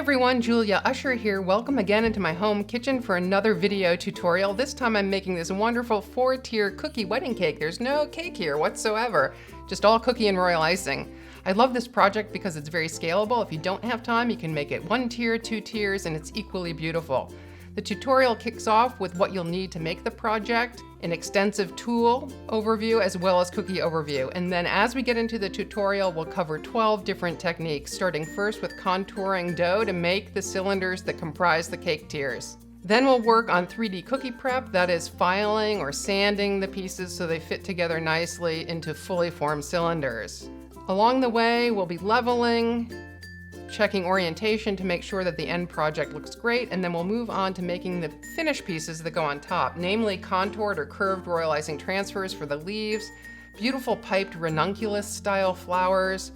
everyone, JuliaMUsher here. Welcome again into my home kitchen for another video tutorial. This time I'm making this wonderful 4-tier cookie wedding cake. There's no cake here whatsoever, just all cookie and royal icing. I love this project because it's very scalable. If you don't have time, you can make it 1 tier, 2 tiers, and it's equally beautiful. The tutorial kicks off with what you'll need to make the project, an extensive tool overview, as well as cookie overview. And then as we get into the tutorial, we'll cover 12 different techniques, starting first with contouring dough to make the cylinders that comprise the cake tiers. Then we'll work on 3D cookie prep, that is filing or sanding the pieces so they fit together nicely into fully formed cylinders. Along the way, we'll be leveling, checking orientation to make sure that the end project looks great, and then we'll move on to making the finished pieces that go on top, namely contoured or curved royal icing transfers for the leaves, beautiful piped ranunculus style flowers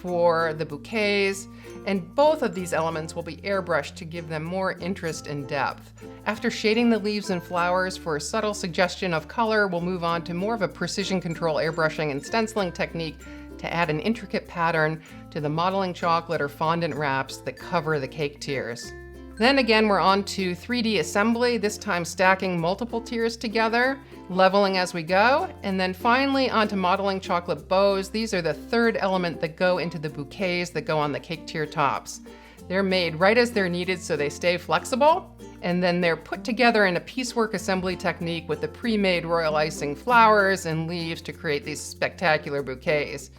for the bouquets, and both of these elements will be airbrushed to give them more interest and depth. After shading the leaves and flowers for a subtle suggestion of color, we'll move on to more of a precision control airbrushing and stenciling technique to add an intricate pattern to the modeling chocolate or fondant wraps that cover the cake tiers. Then again, we're on to 3D assembly, this time stacking multiple tiers together, leveling as we go, and then finally onto modeling chocolate bows. These are the third element that go into the bouquets that go on the cake tier tops. They're made right as they're needed so they stay flexible, and then they're put together in a piecework assembly technique with the pre-made royal icing flowers and leaves to create these spectacular bouquets.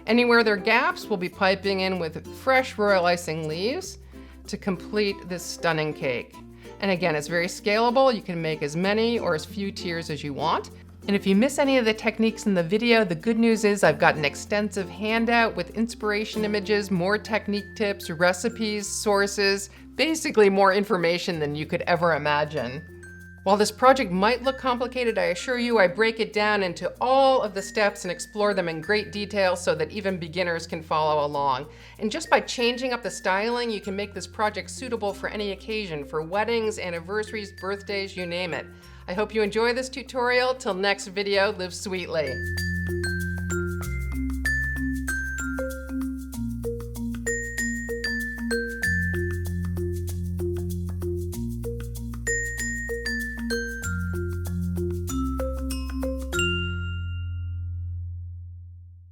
Anywhere there are gaps, we'll be piping in with fresh royal icing leaves to complete this stunning cake. And again, it's very scalable. You can make as many or as few tiers as you want. And if you miss any of the techniques in the video, the good news is I've got an extensive handout with inspiration images, more technique tips, recipes, sources, basically more information than you could ever imagine. While this project might look complicated, I assure you I break it down into all of the steps and explore them in great detail so that even beginners can follow along. And just by changing up the styling, you can make this project suitable for any occasion, for weddings, anniversaries, birthdays, you name it. I hope you enjoy this tutorial. Till next video, live sweetly.